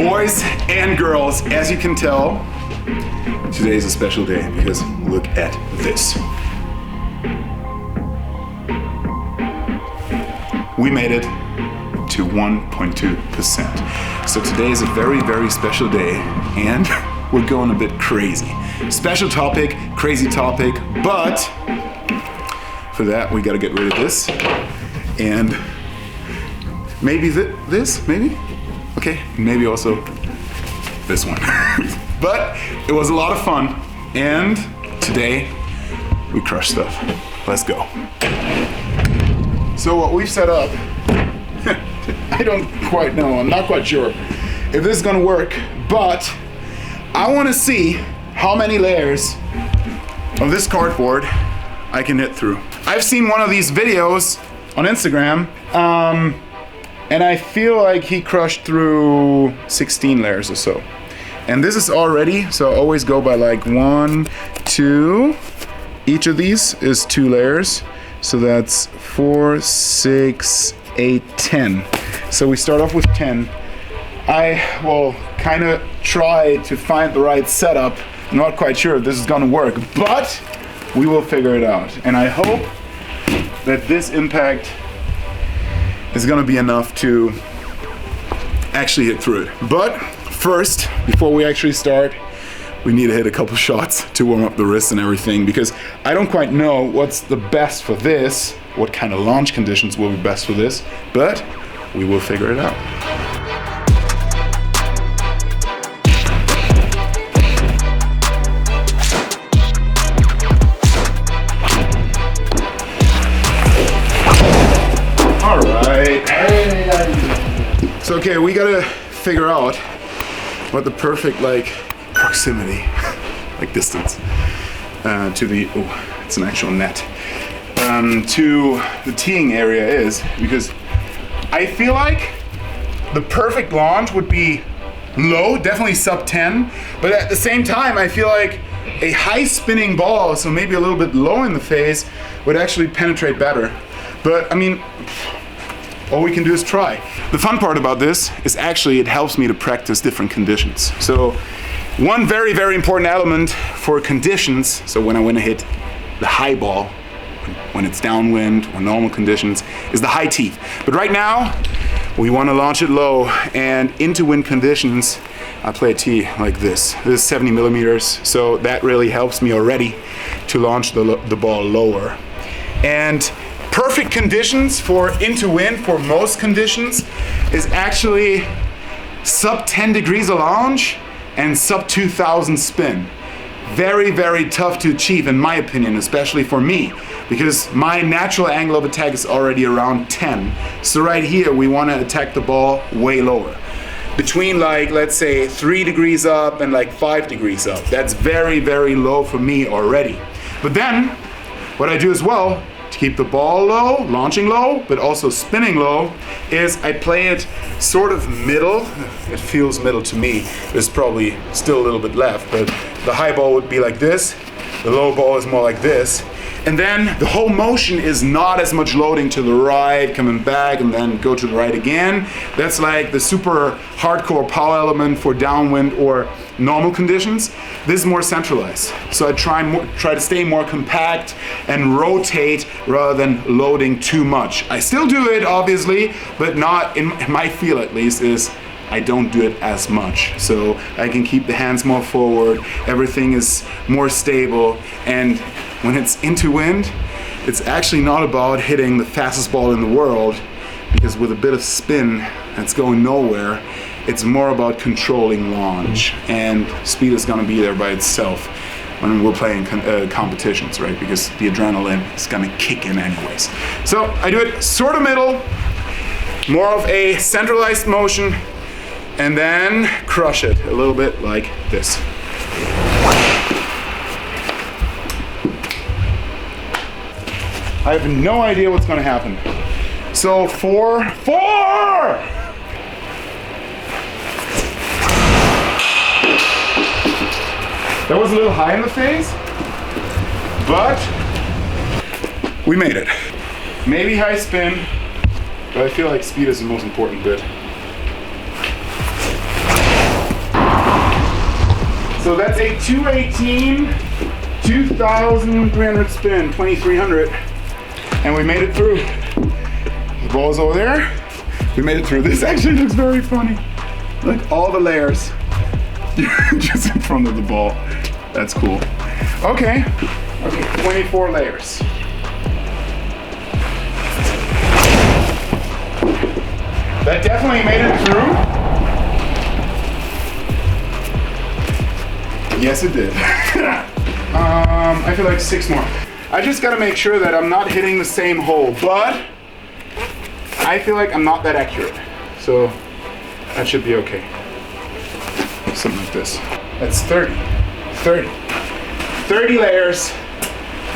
Boys and girls, as you can tell, today is a special day because look at this. We made it to 1.2%. So today is a very, very special day and we're going a bit crazy. Special topic, crazy topic, but for that we gotta get rid of this and maybe this, maybe? Okay, maybe also this one. But it was a lot of fun and today we crush stuff. Let's go. So what we've set up, I don't quite know, I'm not quite sure if this is gonna work, but I wanna see how many layers of this cardboard I can hit through. I've seen one of these videos on Instagram, and I feel like he crushed through 16 layers or so. And this is already, so I always go by like 1, 2, each of these is 2 layers. So that's 4, 6, 8, 10. So we start off with 10. I will kind of try to find the right setup. I'm not quite sure if this is gonna work, but we will figure it out. And I hope that this impact is gonna be enough to actually hit through it. But first, before we actually start, we need to hit a couple shots to warm up the wrists and everything, because I don't quite know what's the best for this, what kind of launch conditions will be best for this, but we will figure it out. All right. So okay, we gotta figure out what the perfect proximity, like distance, to the, oh, it's an actual net, to the teeing area is, because I feel like the perfect launch would be low, definitely sub 10, but at the same time I feel like a high spinning ball, so maybe a little bit low in the face, would actually penetrate better. But I mean, all we can do is try. The fun part about this is actually it helps me to practice different conditions. So one very, very important element for conditions, so when I want to hit the high ball, when it's downwind or normal conditions, is the high tee. But right now, we want to launch it low, and into wind conditions, I play a tee like this. This is 70 millimeters, so that really helps me already to launch the ball lower. And perfect conditions for into wind for most conditions is actually sub 10 degrees of launch and sub 2000 spin. Very, very tough to achieve in my opinion, especially for me, because my natural angle of attack is already around 10. So right here, we want to attack the ball way lower. Between let's say 3 degrees up and 5 degrees up. That's very, very low for me already. But then, what I do as well, to keep the ball low, launching low, but also spinning low, is I play it sort of middle. It feels middle to me. There's probably still a little bit left, but the high ball would be like this. The low ball is more like this. And then the whole motion is not as much loading to the right, coming back and then go to the right again. That's like the super hardcore power element for downwind or normal conditions. This is more centralized. So I try to stay more compact and rotate rather than loading too much. I still do it obviously, but not in my feel at least is I don't do it as much. So I can keep the hands more forward, everything is more stable, and when it's into wind, it's actually not about hitting the fastest ball in the world, because with a bit of spin that's going nowhere, it's more about controlling launch, and speed is gonna be there by itself when we're playing competitions, right? Because the adrenaline is gonna kick in anyways. So I do it sort of middle, more of a centralized motion, and then crush it a little bit like this. I have no idea what's gonna happen. So 4. That was a little high in the face, but we made it. Maybe high spin, but I feel like speed is the most important bit. So that's a 218, 2,300 spin, 2,300. And we made it through. The ball's over there. We made it through. This actually looks very funny. Like all the layers just in front of the ball. That's cool. Okay, 24 layers. That definitely made it through. Yes, it did. I feel like 6 more. I just gotta make sure that I'm not hitting the same hole, but I feel like I'm not that accurate. So that should be okay. Something like this. That's 30. 30 layers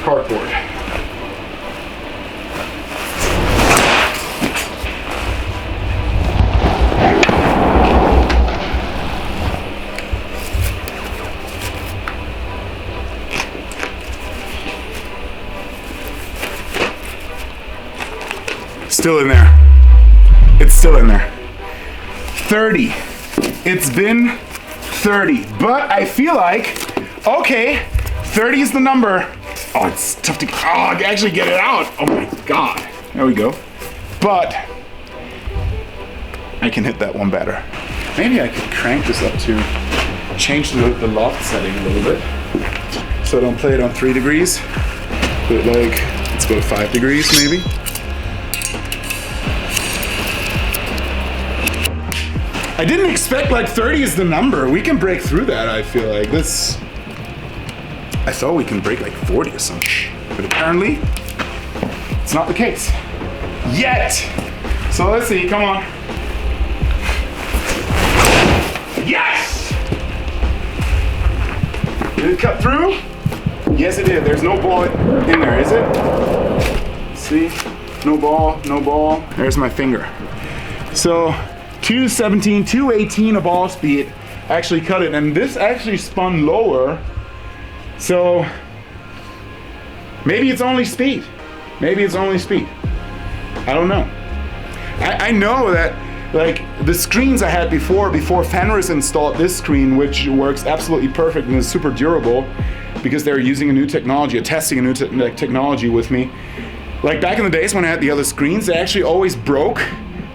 cardboard. Still in there. It's still in there. 30. It's been 30. But I feel like, okay, 30 is the number. Oh, it's tough to actually get it out. Oh my God. There we go. But I can hit that one better. Maybe I could crank this up to change the loft setting a little bit. So I don't play it on 3 degrees, but like, let's go 5 degrees maybe. I didn't expect like 30 is the number. We can break through that, I feel like. This, I thought we can break like 40 or something, but apparently it's not the case yet. So let's see, come on. Yes! Did it cut through? Yes, it did. There's no ball in there, is it? Let's see, no ball, no ball. There's my finger. So 217, 218 of ball speed actually cut it, and this actually spun lower. So maybe it's only speed. Maybe it's only speed. I don't know. I know that like the screens I had before Fenris installed this screen, which works absolutely perfect and is super durable because they're using a new technology, testing a new technology with me. Like back in the days when I had the other screens, they actually always broke.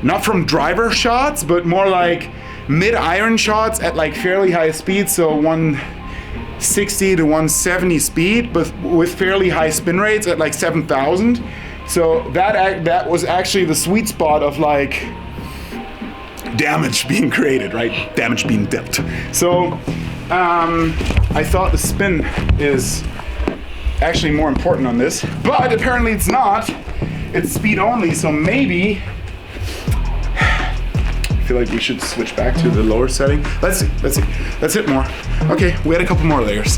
Not from driver shots, but more like mid-iron shots at like fairly high speed, so 160 to 170 speed, but with fairly high spin rates at like 7,000. So that was actually the sweet spot of like damage being created, right? Damage being dealt. So I thought the spin is actually more important on this, but apparently it's not. It's speed only, so maybe I feel like we should switch back to the lower setting. Let's see. Let's hit more. Okay, we had a couple more layers.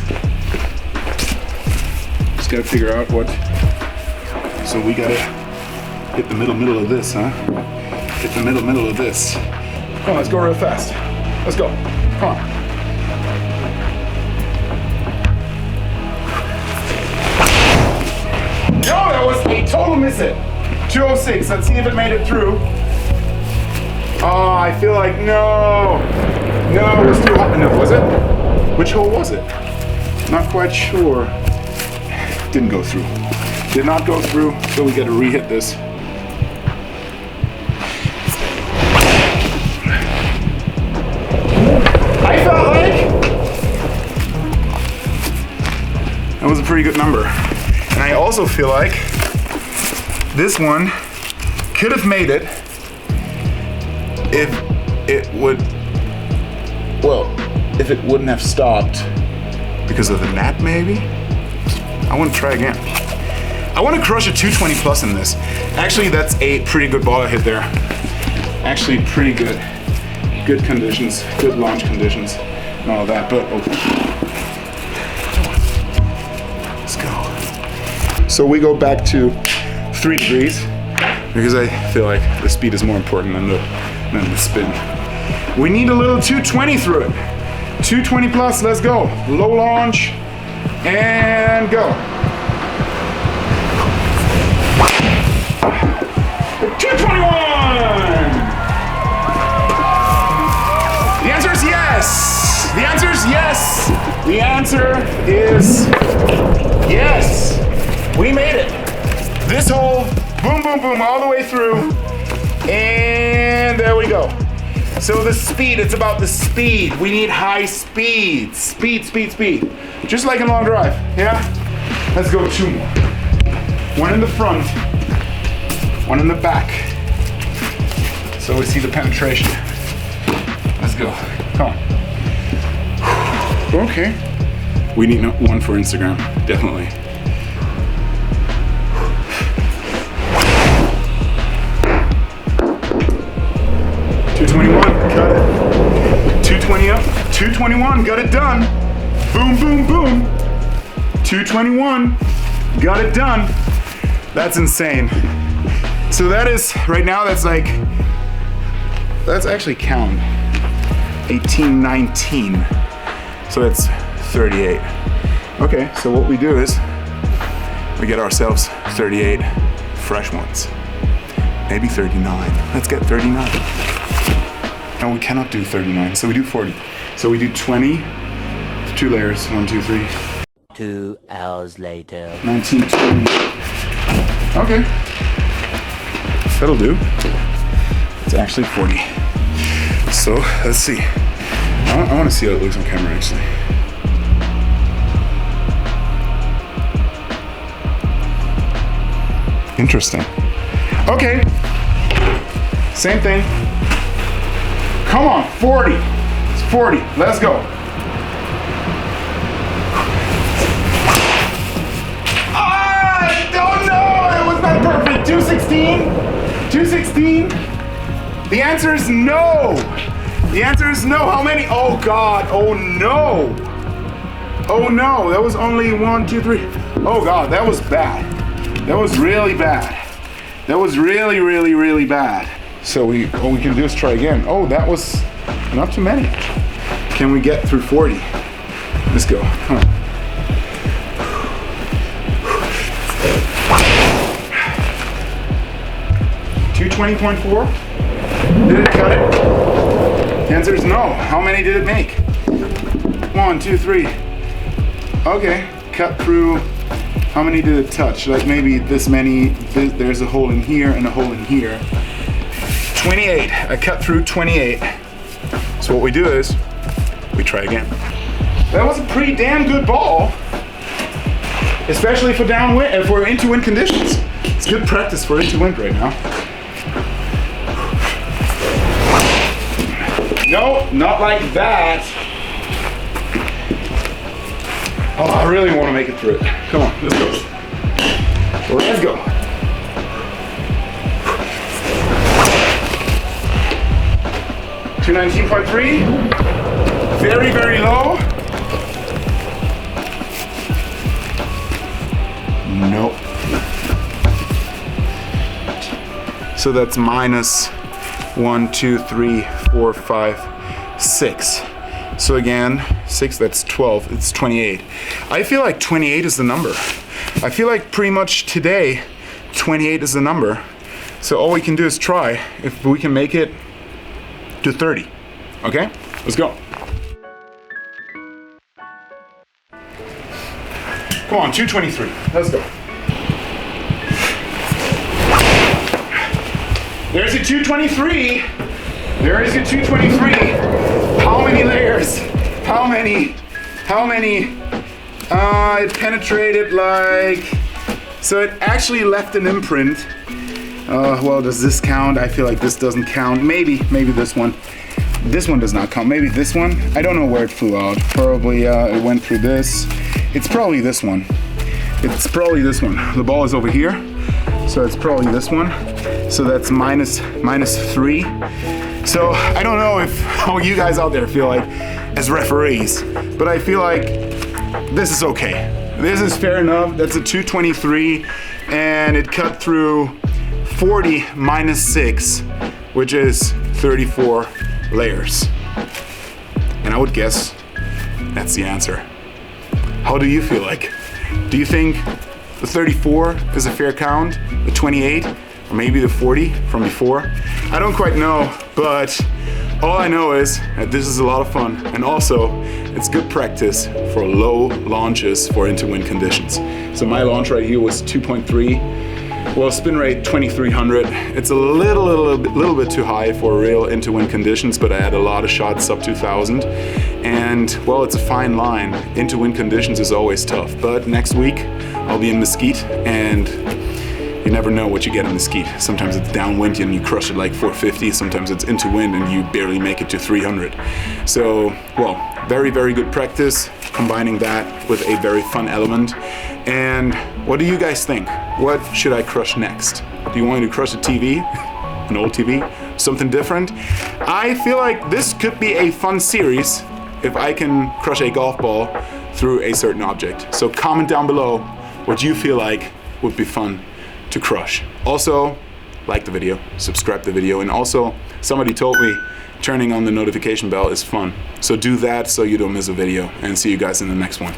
Just gotta figure out what. So we gotta hit the middle of this, huh? Hit the middle of this. Come on, let's go real fast. Let's go. Come on. No, that was a total miss it. 206. Let's see if it made it through. Oh, I feel like no, it was too hot enough, was it? Which hole was it? Not quite sure. Didn't go through. Did not go through, so we gotta re-hit this. I felt like that was a pretty good number. And I also feel like this one could have made it if it wouldn't have stopped because of the net, maybe? I want to try again. I want to crush a 220 plus in this. Actually, that's a pretty good ball I hit there. Actually, pretty good. Good conditions, good launch conditions, and all that, but let's go. So we go back to 3 degrees because I feel like the speed is more important than the spin. We need a little 220 through it. 220 plus, let's go. Low launch, and go. 221! The answer is yes! The answer is yes. The answer is yes. We made it. This hole, boom, boom, boom, all the way through. And there we go. So the speed, it's about the speed. We need high speed. Speed, speed, speed. Just like in long drive, yeah? Let's go 2 more. One in the front, one in the back. So we see the penetration. Let's go, come on. Okay. We need one for Instagram, definitely. Got it. 220 up, 221, got it done. Boom, boom, boom. 221, got it done. That's insane. So that is, right now, that's actually count. 18, 19. So that's 38. Okay, so what we do is, we get ourselves 38 fresh ones. Maybe 39. Let's get 39. No, we cannot do 39, so we do 40. So we do 20, 2 layers, 1, 2, 3. 2 hours later. 19, 20. Okay. That'll do. It's actually 40. So, let's see. I want to see how it looks on camera, actually. Interesting. Okay. Same thing. Come on, 40. It's 40. Let's go. I don't know. It was not perfect. 216. 216. The answer is no. The answer is no. How many? Oh God. Oh no. Oh no. That was only 1, 2, 3. Oh God. That was bad. That was really bad. That was really, really, really bad. So what we can do is try again. Oh, that was not too many. Can we get through 40? Let's go. Come on. $220.4. Did it cut it? The answer is no. How many did it make? 1, 2, 3. Okay, cut through. How many did it touch? Like maybe this many. There's a hole in here and a hole in here. 28. I cut through 28. So what we do is we try again. That was a pretty damn good ball, especially for downwind, for into wind conditions. It's good practice for into wind right now. No, not like that. Oh, I really want to make it through it. Come on, let's go. Let's go. $219.3. Very, very low. Nope. So that's minus 1, 2, 3, 4, 5, 6. So again, 6, that's 12, it's 28. I feel like 28 is the number. I feel like pretty much today, 28 is the number. So all we can do is try if we can make it to 30. Okay, let's go. Come on, 223, let's go. There's a 223. There is a 223. How many layers? How many? It penetrated like, so it actually left an imprint. Well, does this count? I feel like this doesn't count. Maybe this one. This one does not count. Maybe this one. I don't know where it flew out. Probably it went through this. It's probably this one. It's probably this one. The ball is over here, so it's probably this one. So that's minus 3. So I don't know if how you guys out there feel like as referees, but I feel like this is okay. This is fair enough. That's a 223, and it cut through 40 minus 6, which is 34 layers. And I would guess that's the answer. How do you feel like? Do you think the 34 is a fair count? The 28? Or maybe the 40 from before? I don't quite know, but All I know is that this is a lot of fun, and also it's good practice for low launches for into wind conditions. So my launch right here was 2.3. Well, spin rate 2300. It's a little bit too high for real into wind conditions, but I had a lot of shots sub 2000. And well, it's a fine line. Into wind conditions is always tough. But next week I'll be in Mesquite, and you never know what you get in Mesquite. Sometimes it's downwind and you crush it like 450. Sometimes it's into wind and you barely make it to 300. So, well, very, very good practice, combining that with a very fun element. And what do you guys think? What should I crush next? Do you want me to crush a TV? An old TV? Something different? I feel like this could be a fun series if I can crush a golf ball through a certain object. So comment down below what you feel like would be fun to crush. Also, like the video, subscribe the video, and also somebody told me turning on the notification bell is fun. So do that so you don't miss a video, and see you guys in the next one.